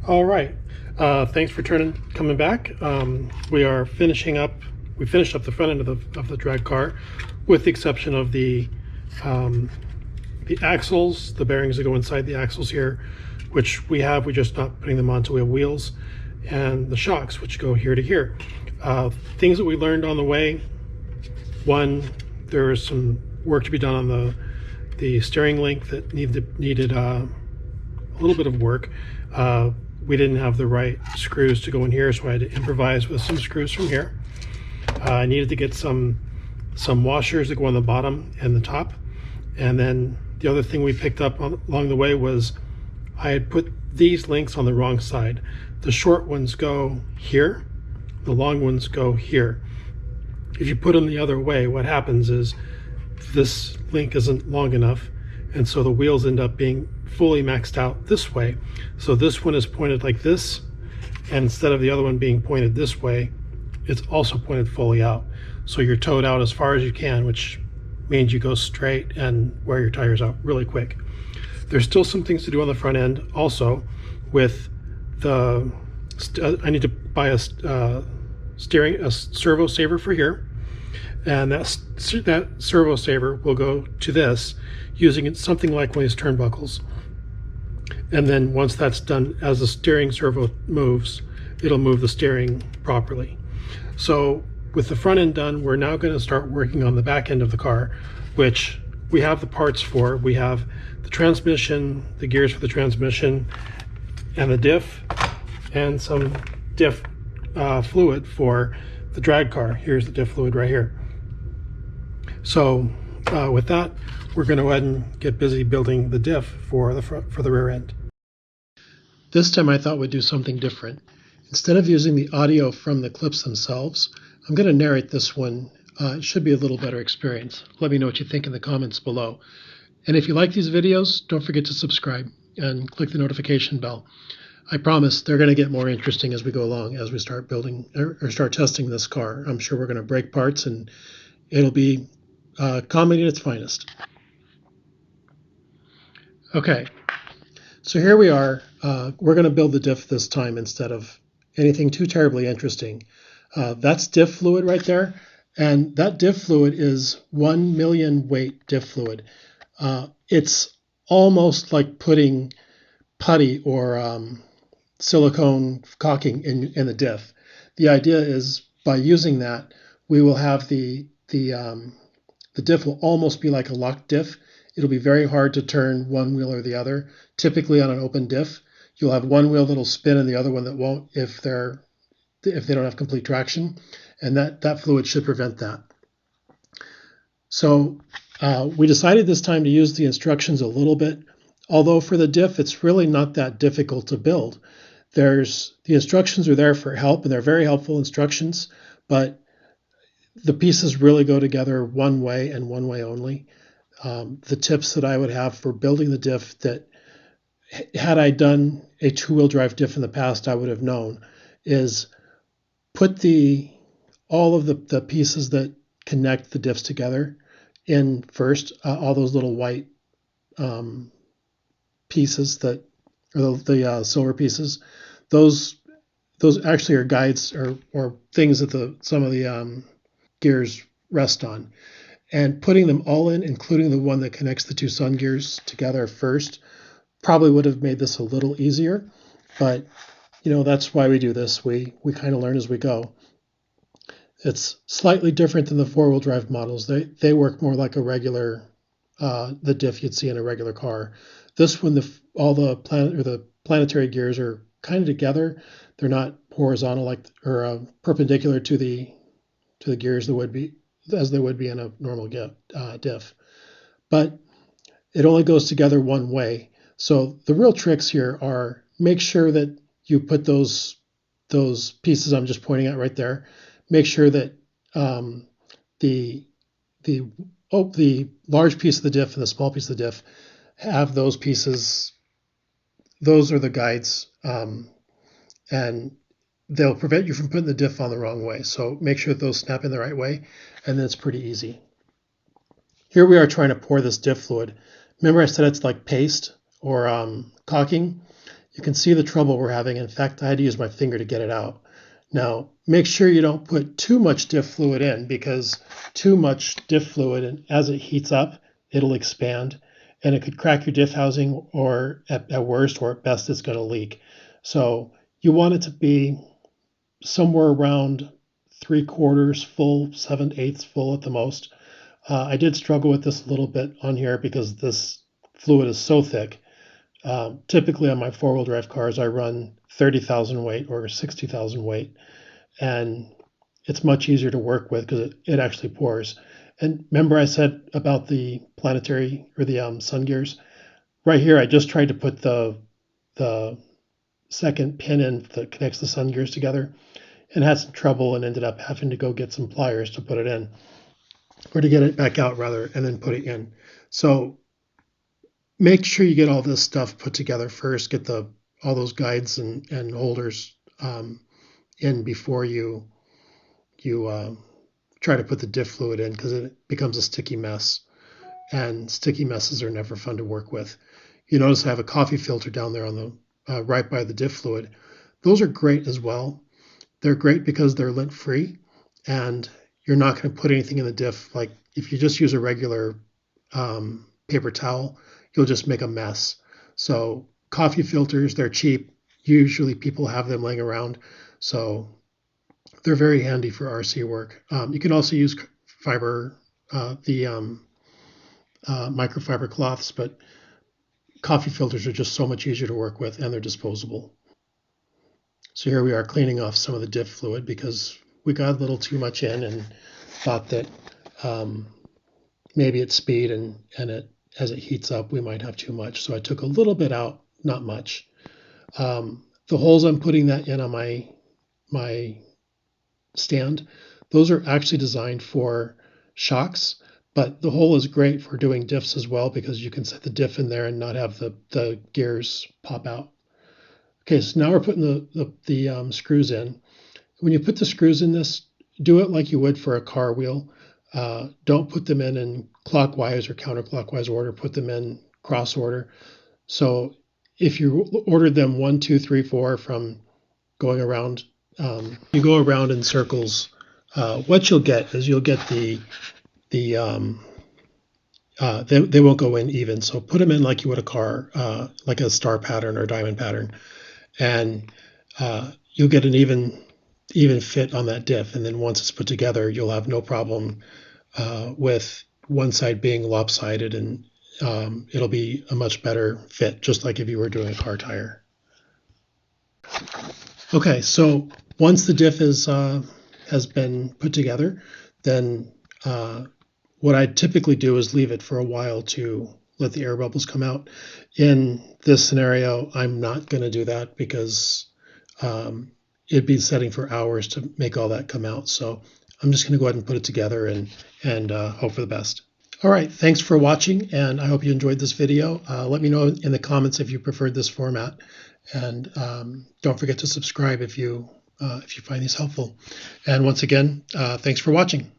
All right. Thanks for coming back. We are finishing up. We finished up the front end of the drag car, with the exception of the axles, the bearings that go inside the axles here, which we have. We're just not putting them on until we have wheels, and the shocks, which go here to here. Things that we learned on the way. One, there was some work to be done on the steering link that needed a little bit of work. We didn't have the right screws to go in here, so I had to improvise with some screws from here. I needed to get some washers that go on the bottom and the top. And then the other thing we picked up along the way was I had put these links on the wrong side. The short ones go here, the long ones go here. If you put them the other way, what happens is this link isn't long enough, and so the wheels end up being fully maxed out this way. So this one is pointed like this, and instead of the other one being pointed this way, it's also pointed fully out. So you're towed out as far as you can, which means you go straight and wear your tires out really quick. There's still some things to do on the front end also with the, I need to buy a Servo Saver for here. And that Servo Saver will go to this using something like one of these turnbuckles. And then once that's done, as the steering servo moves, it'll move the steering properly. So with the front end done, we're now going to start working on the back end of the car, which we have the parts for. We have the transmission, the gears for the transmission, and the diff, and some diff fluid for the drag car. Here's the diff fluid right here. So with that, we're going to go ahead and get busy building the diff for the rear end. This time I thought we'd do something different. Instead of using the audio from the clips themselves, I'm going to narrate this one. It should be a little better experience. Let me know what you think in the comments below. And if you like these videos, don't forget to subscribe and click the notification bell. I promise they're going to get more interesting as we go along, as we start building or start testing this car. I'm sure we're going to break parts, and it'll be comedy at its finest. Okay, so here we are. We're going to build the diff this time instead of anything too terribly interesting. That's diff fluid right there, and that diff fluid is 1 million weight diff fluid. It's almost like putting putty or silicone caulking in the diff. The idea is by using that, we will have the diff will almost be like a locked diff. It'll be very hard to turn one wheel or the other. Typically on an open diff, you'll have one wheel that'll spin and the other one that won't if they don't have complete traction, and that fluid should prevent that. So we decided this time to use the instructions a little bit, although for the diff it's really not that difficult to build. The instructions are there for help, and they're very helpful instructions, but the pieces really go together one way and one way only. The tips that I would have for building the diff, that had I done a two-wheel drive diff in the past I would have known, is put all of the pieces that connect the diffs together in first, all those little white pieces or the silver pieces. Those actually are guides or things that some of the gears rest on. And putting them all in, including the one that connects the two sun gears together first, probably would have made this a little easier. But that's why we do this. We kind of learn as we go. It's slightly different than the four-wheel drive models. They work more like a regular the diff you'd see in a regular car. This one, all the planetary gears are kind of together. They're not horizontal or perpendicular to the gears that would be as they would be in a normal diff. But it only goes together one way. So the real tricks here are make sure that you put those pieces I'm just pointing at right there. Make sure that the large piece of the diff and the small piece of the diff have those pieces. Those are the guides, and they'll prevent you from putting the diff on the wrong way. So make sure that those snap in the right way, and then it's pretty easy. Here we are trying to pour this diff fluid. Remember I said it's like paste or caulking? You can see the trouble we're having. In fact, I had to use my finger to get it out. Now, make sure you don't put too much diff fluid in, because too much diff fluid, and as it heats up, it'll expand and it could crack your diff housing, or at worst or at best, it's going to leak. So you want it to be somewhere around 3/4 full, 7/8 full at the most. I did struggle with this a little bit on here because this fluid is so thick. Typically on my four-wheel drive cars, I run 30,000 weight or 60,000 weight, and it's much easier to work with because it actually pours. And remember I said about the planetary or the sun gears? Right here, I just tried to put the second pin in that connects the sun gears together, and had some trouble and ended up having to go get some pliers to put it in, or to get it back out rather, and then put it in. So make sure you get all this stuff put together first. Get all those guides and holders in before you try to put the diff fluid in, because it becomes a sticky mess, and sticky messes are never fun to work with. You notice I have a coffee filter down there on the right by the diff fluid. Those are great as well. They're great because they're lint free, and you're not going to put anything in the diff. Like if you just use a regular paper towel, you'll just make a mess. So coffee filters, they're cheap. Usually people have them laying around, so they're very handy for RC work. You can also use fiber, the microfiber cloths, but coffee filters are just so much easier to work with, and they're disposable. So here we are cleaning off some of the diff fluid because we got a little too much in and thought that maybe at speed and as it heats up, we might have too much. So I took a little bit out, not much. The holes I'm putting that in on my stand, those are actually designed for shocks, but the hole is great for doing diffs as well, because you can set the diff in there and not have the gears pop out. Okay, so now we're putting the screws in. When you put the screws in this, do it like you would for a car wheel. Don't put them in clockwise or counterclockwise order. Put them in cross order. So if you ordered them 1, 2, 3, 4 from going around, you go around in circles. What you'll get is you'll get they won't go in even. So put them in like you would a car, like a star pattern or diamond pattern, and you'll get an even fit on that diff. And then once it's put together, you'll have no problem with one side being lopsided, and it'll be a much better fit, just like if you were doing a car tire. Okay, so once the diff has been put together, then what I typically do is leave it for a while to let the air bubbles come out. In this scenario, I'm not going to do that because it'd be setting for hours to make all that come out. So I'm just going to go ahead and put it together and hope for the best. All right, thanks for watching, and I hope you enjoyed this video. Let me know in the comments if you preferred this format, and don't forget to subscribe if you find these helpful. And once again, thanks for watching.